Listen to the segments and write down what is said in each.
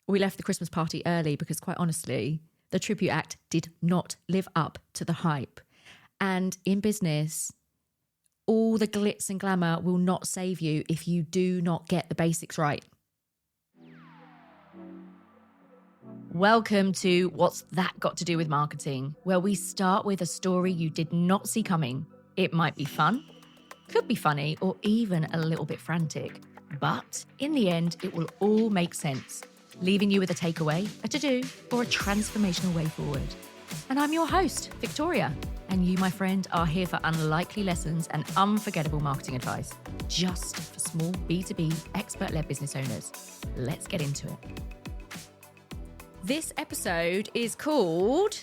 we left the Christmas party early because, quite honestly, the tribute act did not live up to the hype. And in business, all the glitz and glamour will not save you if you do not get the basics right. Welcome to What's That Got to Do with Marketing, where we start with a story you did not see coming. It might be fun, could be funny, or even a little bit frantic. But in the end, it will all make sense, leaving you with a takeaway, a to-do, or a transformational way forward. And I'm your host, Victoria. And you, my friend, are here for unlikely lessons and unforgettable marketing advice, just for small B2B expert-led business owners. Let's get into it. This episode is called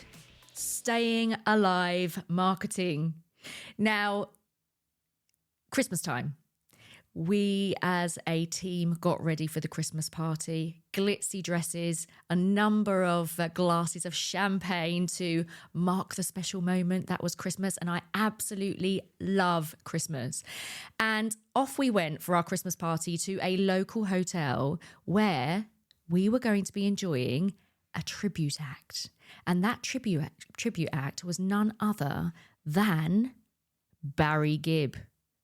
Stayin Alive Marketing. Now, Christmas time. We as a team got ready for the Christmas party, glitzy dresses, a number of glasses of champagne to mark the special moment that was Christmas. And I absolutely love Christmas. And off we went for our Christmas party to a local hotel where we were going to be enjoying a tribute act. And that tribute act was none other than Barry Gibb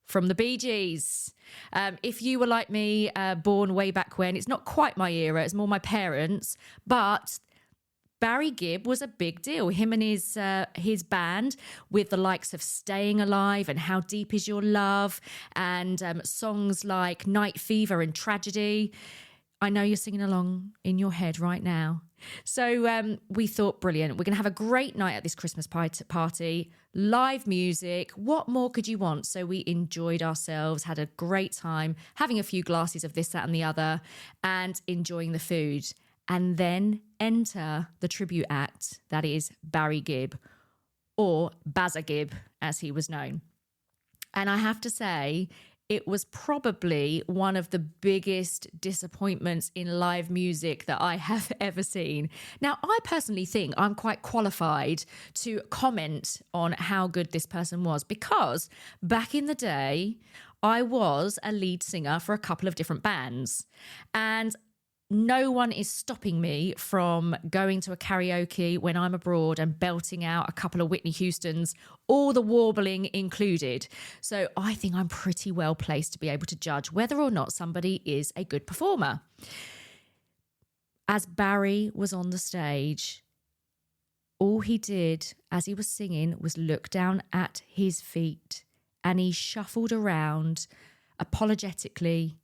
from the Bee Gees. If you were like me, born way back when, it's not quite my era, it's more my parents, but Barry Gibb was a big deal. Him and his band with the likes of Stayin Alive and How Deep Is Your Love and songs like Night Fever and Tragedy. I know you're singing along in your head right now. So we thought, brilliant. We're going to have a great night at this Christmas party, live music. What more could you want? So we enjoyed ourselves, had a great time, having a few glasses of this, that, and the other, and enjoying the food. And then enter the tribute act, that is Barry Gibb, or Bazza Gibb, as he was known. And I have to say, it was probably one of the biggest disappointments in live music that I have ever seen. Now, I personally think I'm quite qualified to comment on how good this person was because back in the day, I was a lead singer for a couple of different bands. And no one is stopping me from going to a karaoke when I'm abroad and belting out a couple of Whitney Houstons, all the warbling included. So I think I'm pretty well placed to be able to judge whether or not somebody is a good performer. As Barry was on the stage, all he did as he was singing was look down at his feet and he shuffled around apologetically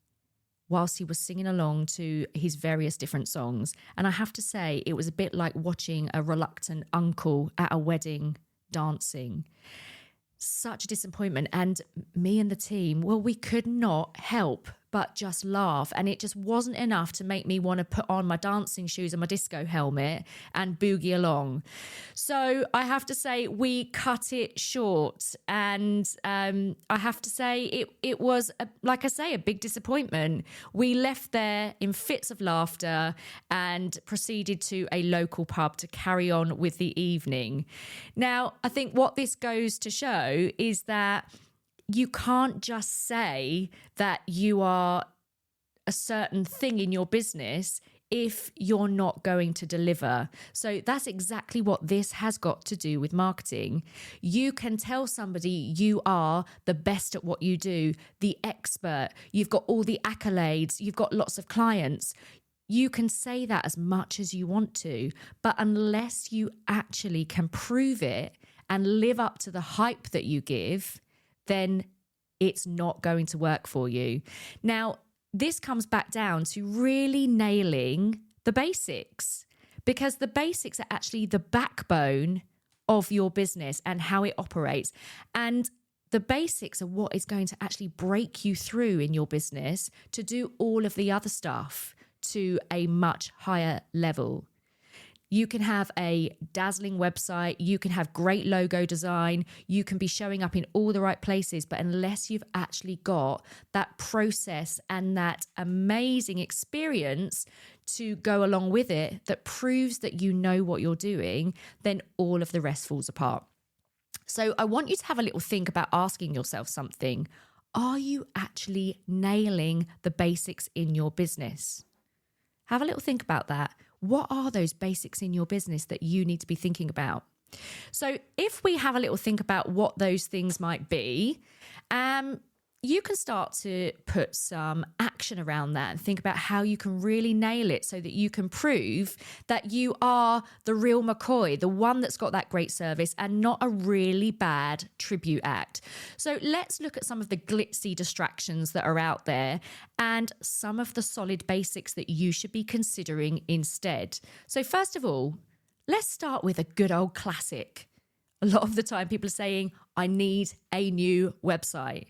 whilst he was singing along to his various different songs. And I have to say, it was a bit like watching a reluctant uncle at a wedding dancing. Such a disappointment. And me and the team, well, we could not help but just laugh. And it just wasn't enough to make me want to put on my dancing shoes and my disco helmet and boogie along. So I have to say, we cut it short. And I have to say, it was, like I say, a big disappointment. We left there in fits of laughter and proceeded to a local pub to carry on with the evening. Now, I think what this goes to show is that you can't just say that you are a certain thing in your business if you're not going to deliver. So that's exactly what this has got to do with marketing. You can tell somebody you are the best at what you do, the expert, you've got all the accolades, you've got lots of clients. You can say that as much as you want to, but unless you actually can prove it and live up to the hype that you give, then it's not going to work for you. Now, this comes back down to really nailing the basics, because the basics are actually the backbone of your business and how it operates. And the basics are what is going to actually break you through in your business to do all of the other stuff to a much higher level. You can have a dazzling website, you can have great logo design, you can be showing up in all the right places, but unless you've actually got that process and that amazing experience to go along with it that proves that you know what you're doing, then all of the rest falls apart. So I want you to have a little think about asking yourself something. Are you actually nailing the basics in your business? Have a little think about that. What are those basics in your business that you need to be thinking about? So if we have a little think about what those things might be, you can start to put some action around that and think about how you can really nail it so that you can prove that you are the real McCoy, the one that's got that great service and not a really bad tribute act. So let's look at some of the glitzy distractions that are out there and some of the solid basics that you should be considering instead. So first of all, let's start with a good old classic. A lot of the time people are saying, I need a new website.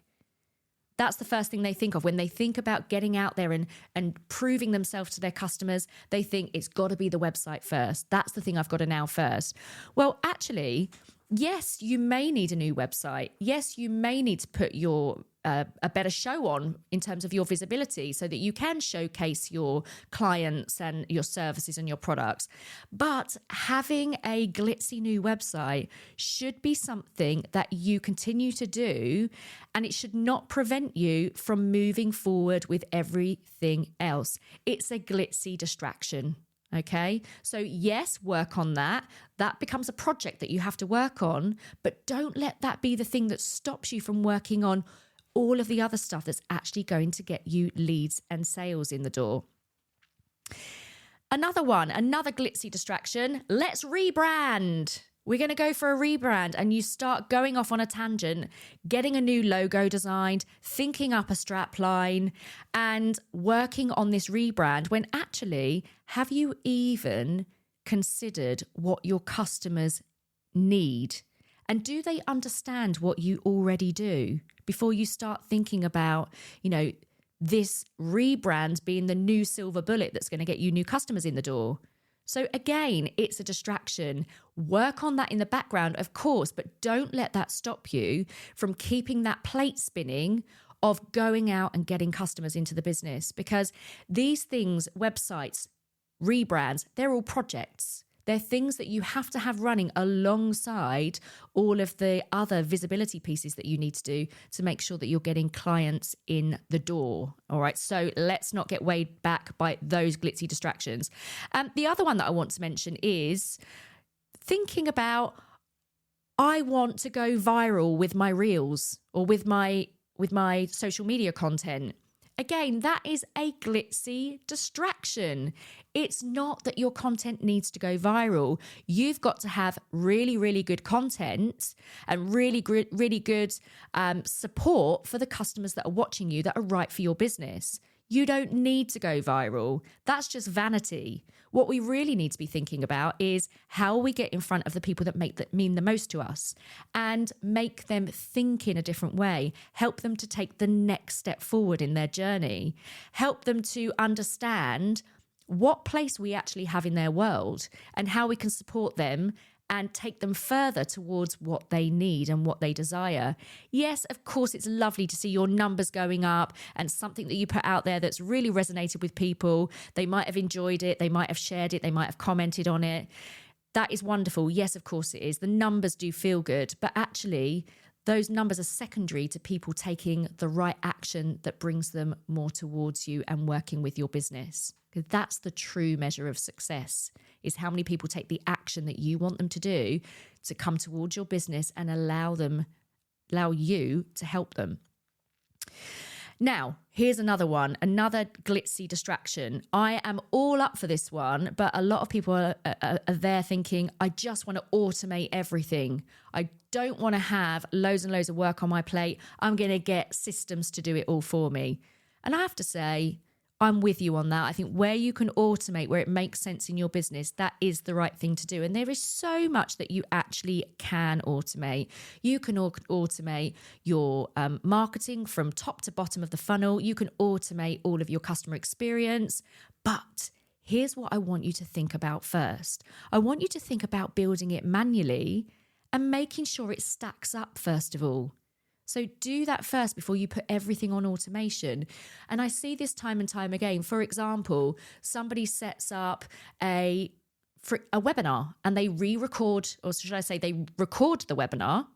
That's the first thing they think of when they think about getting out there and proving themselves to their customers. They think it's got to be the website first. That's the thing I've got to nail first. Well, actually, yes, you may need a new website. Yes, you may need to put your a better show on in terms of your visibility so that you can showcase your clients and your services and your products. But having a glitzy new website should be something that you continue to do, and it should not prevent you from moving forward with everything else. It's a glitzy distraction. Okay, so yes, work on that. That becomes a project that you have to work on, but don't let that be the thing that stops you from working on all of the other stuff that's actually going to get you leads and sales in the door. Another glitzy distraction, let's rebrand. We're going to go for a rebrand, and you start going off on a tangent, getting a new logo designed, thinking up a strap line and working on this rebrand when actually, have you even considered what your customers need? And do they understand what you already do before you start thinking about, this rebrand being the new silver bullet that's going to get you new customers in the door? So again, it's a distraction. Work on that in the background, of course, but don't let that stop you from keeping that plate spinning of going out and getting customers into the business. Because these things, websites, rebrands, they're all projects. They're things that you have to have running alongside all of the other visibility pieces that you need to do to make sure that you're getting clients in the door. All right. So let's not get weighed back by those glitzy distractions. The other one that I want to mention is thinking about, I want to go viral with my reels or with my social media content. Again, that is a glitzy distraction. It's not that your content needs to go viral. You've got to have really, really good content and really good support for the customers that are watching you that are right for your business. You don't need to go viral. That's just vanity. What we really need to be thinking about is how we get in front of the people that mean the most to us and make them think in a different way, help them to take the next step forward in their journey, help them to understand what place we actually have in their world and how we can support them and take them further towards what they need and what they desire. Yes, of course, it's lovely to see your numbers going up and something that you put out there that's really resonated with people. They might have enjoyed it. They might have shared it. They might have commented on it. That is wonderful. Yes, of course it is. The numbers do feel good, but actually those numbers are secondary to people taking the right action that brings them more towards you and working with your business. Because that's the true measure of success, is how many people take the action that you want them to do to come towards your business and allow you to help them. Now, here's another one, another glitzy distraction. I am all up for this one, but a lot of people are there thinking, I just want to automate everything. I don't want to have loads and loads of work on my plate. I'm going to get systems to do it all for me. And I have to say, I'm with you on that. I think where you can automate, where it makes sense in your business, that is the right thing to do. And there is so much that you actually can automate. You can automate your marketing from top to bottom of the funnel. You can automate all of your customer experience. But here's what I want you to think about first. I want you to think about building it manually and making sure it stacks up first of all. So do that first before you put everything on automation. And I see this time and time again. For example, somebody sets up a webinar and they re-record, or should I say they record the webinar,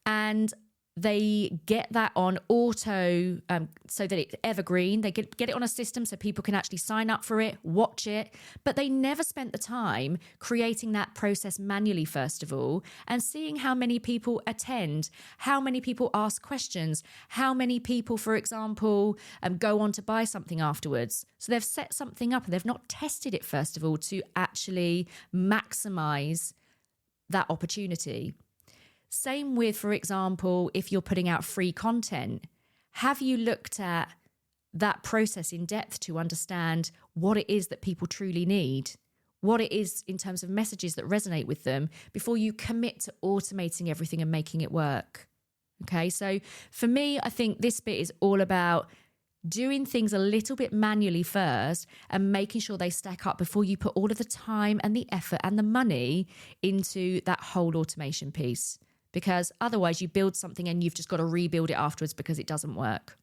and They get that on auto so that it's evergreen. They get it on a system so people can actually sign up for it, watch it. But they never spent the time creating that process manually, first of all, and seeing how many people attend, how many people ask questions, how many people, for example, go on to buy something afterwards. So they've set something up and they've not tested it, first of all, to actually maximize that opportunity. Same with, for example, if you're putting out free content, have you looked at that process in depth to understand what it is that people truly need, what it is in terms of messages that resonate with them before you commit to automating everything and making it work? Okay, so for me, I think this bit is all about doing things a little bit manually first and making sure they stack up before you put all of the time and the effort and the money into that whole automation piece. Because otherwise you build something and you've just got to rebuild it afterwards because it doesn't work.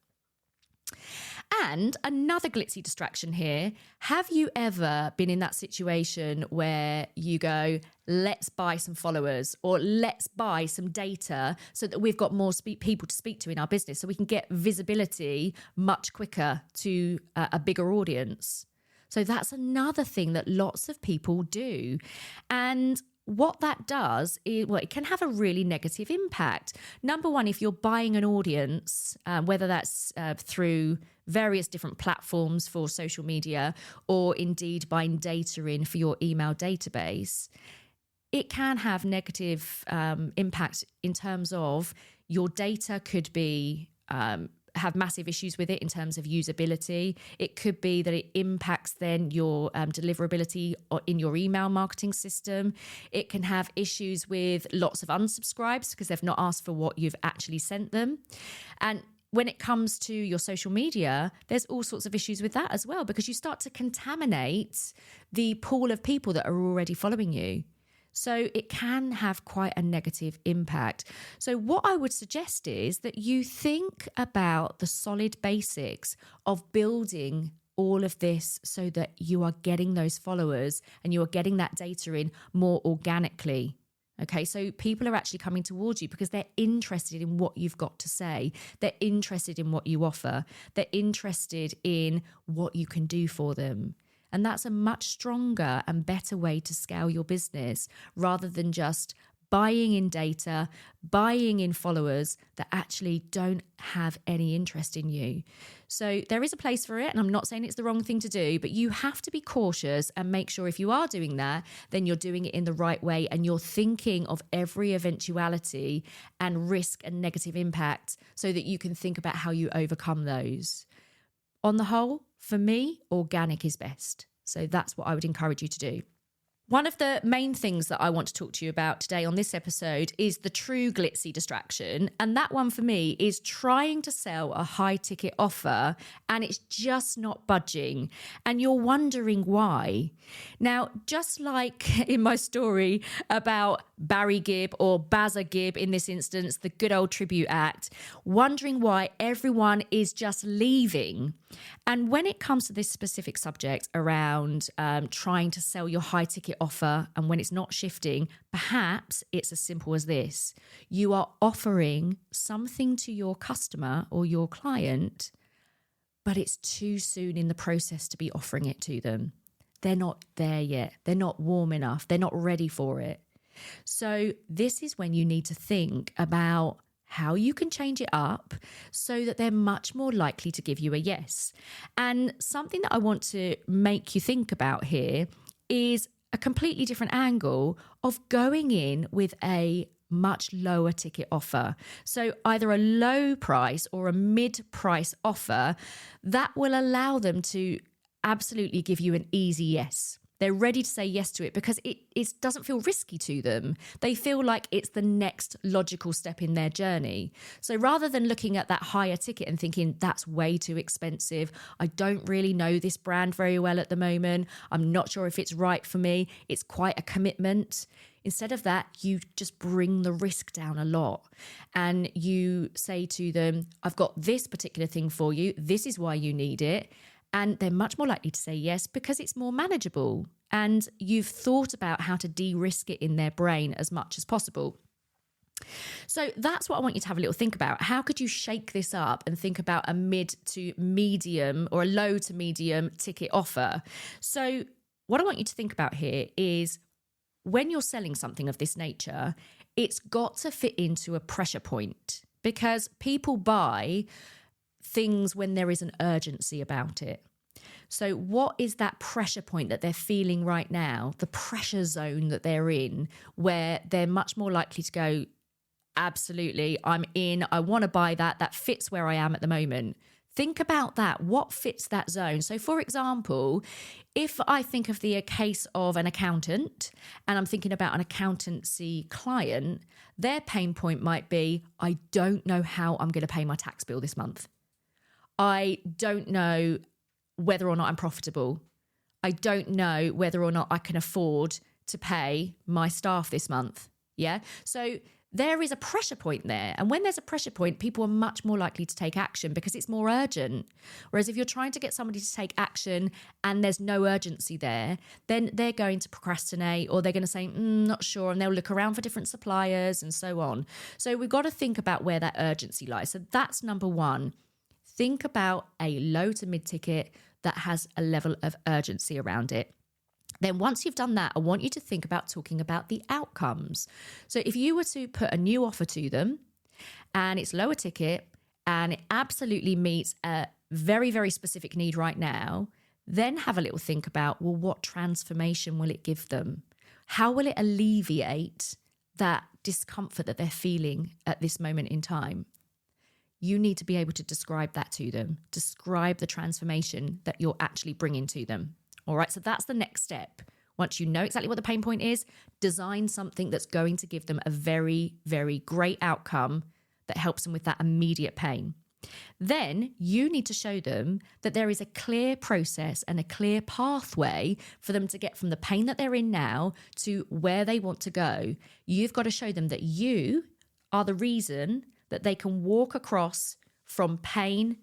And another glitzy distraction here. Have you ever been in that situation where you go, let's buy some followers or let's buy some data so that we've got more people to speak to in our business so we can get visibility much quicker to a bigger audience? So that's another thing that lots of people do. And what that does is, well, it can have a really negative impact. Number one, if you're buying an audience, whether that's through various different platforms for social media or indeed buying data in for your email database, it can have negative impact in terms of your data could be have massive issues with it in terms of usability. It could be that it impacts then your deliverability in your email marketing system. It can have issues with lots of unsubscribes because they've not asked for what you've actually sent them. And when it comes to your social media, there's all sorts of issues with that as well, because you start to contaminate the pool of people that are already following you. So it can have quite a negative impact. So what I would suggest is that you think about the solid basics of building all of this so that you are getting those followers and you are getting that data in more organically. Okay, so people are actually coming towards you because they're interested in what you've got to say. They're interested in what you offer. They're interested in what you can do for them. And that's a much stronger and better way to scale your business rather than just buying in data, buying in followers that actually don't have any interest in you. So there is a place for it, and I'm not saying it's the wrong thing to do, but you have to be cautious and make sure if you are doing that, then you're doing it in the right way and you're thinking of every eventuality and risk and negative impact so that you can think about how you overcome those. On the whole, for me, organic is best. So that's what I would encourage you to do. One of the main things that I want to talk to you about today on this episode is the true glitzy distraction. And that one for me is trying to sell a high ticket offer and it's just not budging. And you're wondering why. Now, just like in my story about Barry Gibb or Bazza Gibb in this instance, the good old tribute act, wondering why everyone is just leaving. And when it comes to this specific subject around trying to sell your high ticket offer and when it's not shifting, perhaps it's as simple as this. You are offering something to your customer or your client, but it's too soon in the process to be offering it to them. They're not there yet. They're not warm enough. They're not ready for it. So this is when you need to think about how you can change it up so that they're much more likely to give you a yes. And something that I want to make you think about here is a completely different angle of going in with a much lower ticket offer. So either a low price or a mid-price offer that will allow them to absolutely give you an easy yes. They're ready to say yes to it because it doesn't feel risky to them. They feel like it's the next logical step in their journey. So rather than looking at that higher ticket and thinking that's way too expensive, I don't really know this brand very well at the moment, I'm not sure if it's right for me, it's quite a commitment. Instead of that, you just bring the risk down a lot and you say to them, I've got this particular thing for you. This is why you need it. And they're much more likely to say yes because it's more manageable and you've thought about how to de-risk it in their brain as much as possible. So that's what I want you to have a little think about. How could you shake this up and think about a mid to medium or a low to medium ticket offer? So what I want you to think about here is when you're selling something of this nature, it's got to fit into a pressure point, because people buy things when there is an urgency about it. So what is that pressure point that they're feeling right now, the pressure zone that they're in, where they're much more likely to go, absolutely, I'm in, I want to buy that, that fits where I am at the moment. Think about that. What fits that zone? So for example, if I think of the case of an accountant and I'm thinking about an accountancy client, their pain point might be, I don't know how I'm going to pay my tax bill this month. I don't know whether or not I'm profitable. I don't know whether or not I can afford to pay my staff this month. Yeah. So there is a pressure point there. And when there's a pressure point, people are much more likely to take action because it's more urgent. Whereas if you're trying to get somebody to take action and there's no urgency there, then they're going to procrastinate, or they're going to say, not sure. And they'll look around for different suppliers and so on. So we've got to think about where that urgency lies. So that's number one. Think about a low to mid ticket that has a level of urgency around it. Then once you've done that, I want you to think about talking about the outcomes. So if you were to put a new offer to them and it's lower ticket and it absolutely meets a very, very specific need right now, then have a little think about, well, what transformation will it give them? How will it alleviate that discomfort that they're feeling at this moment in time? You need to be able to describe that to them, describe the transformation that you're actually bringing to them. All right, so that's the next step. Once you know exactly what the pain point is, design something that's going to give them a very, very great outcome that helps them with that immediate pain. Then you need to show them that there is a clear process and a clear pathway for them to get from the pain that they're in now to where they want to go. You've got to show them that you are the reason that they can walk across from pain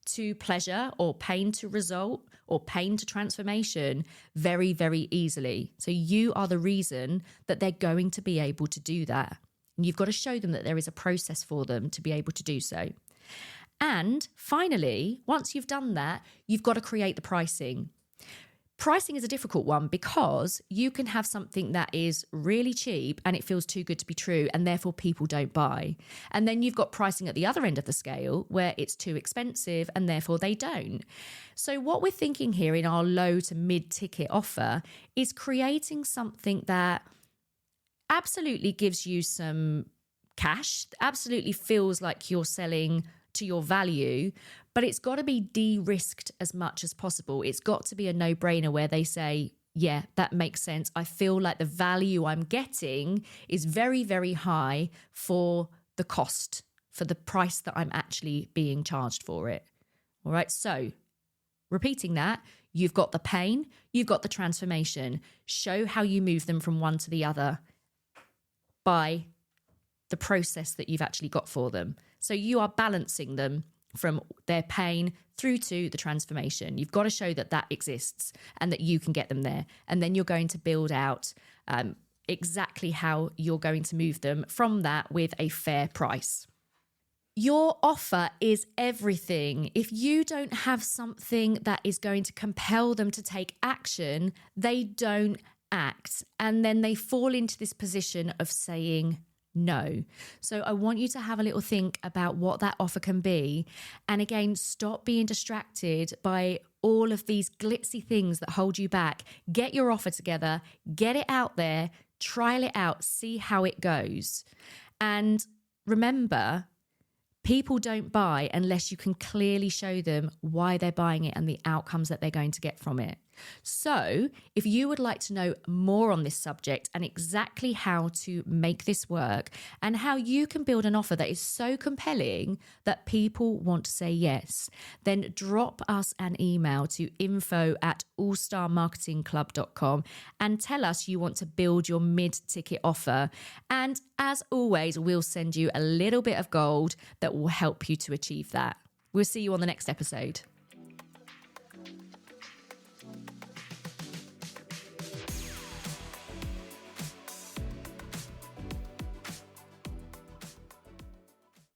to pleasure, or pain to result, or pain to transformation very, very easily. So you are the reason that they're going to be able to do that. And you've got to show them that there is a process for them to be able to do so. And finally, once you've done that, you've got to create the pricing. Pricing is a difficult one because you can have something that is really cheap and it feels too good to be true, and therefore people don't buy. And then you've got pricing at the other end of the scale where it's too expensive and therefore they don't. So what we're thinking here in our low to mid ticket offer is creating something that absolutely gives you some cash, absolutely feels like you're selling to your value, but it's got to be de-risked as much as possible. It's got to be a no-brainer where they say, yeah, that makes sense. I feel like the value I'm getting is very, very high for the cost, for the price that I'm actually being charged for it. All right. So repeating that, you've got the pain, you've got the transformation. Show how you move them from one to the other by the process that you've actually got for them. So you are balancing them from their pain through to the transformation. You've got to show that that exists and that you can get them there. And then you're going to build out exactly how you're going to move them from that with a fair price. Your offer is everything. If you don't have something that is going to compel them to take action, they don't act. And then they fall into this position of saying no. So I want you to have a little think about what that offer can be. And again, stop being distracted by all of these glitzy things that hold you back. Get your offer together, get it out there, trial it out, see how it goes. And remember, people don't buy unless you can clearly show them why they're buying it and the outcomes that they're going to get from it. So if you would like to know more on this subject and exactly how to make this work and how you can build an offer that is so compelling that people want to say yes, then drop us an email to info@allstarmarketingclub.com and tell us you want to build your mid-ticket offer. And as always, we'll send you a little bit of gold that will help you to achieve that. We'll see you on the next episode.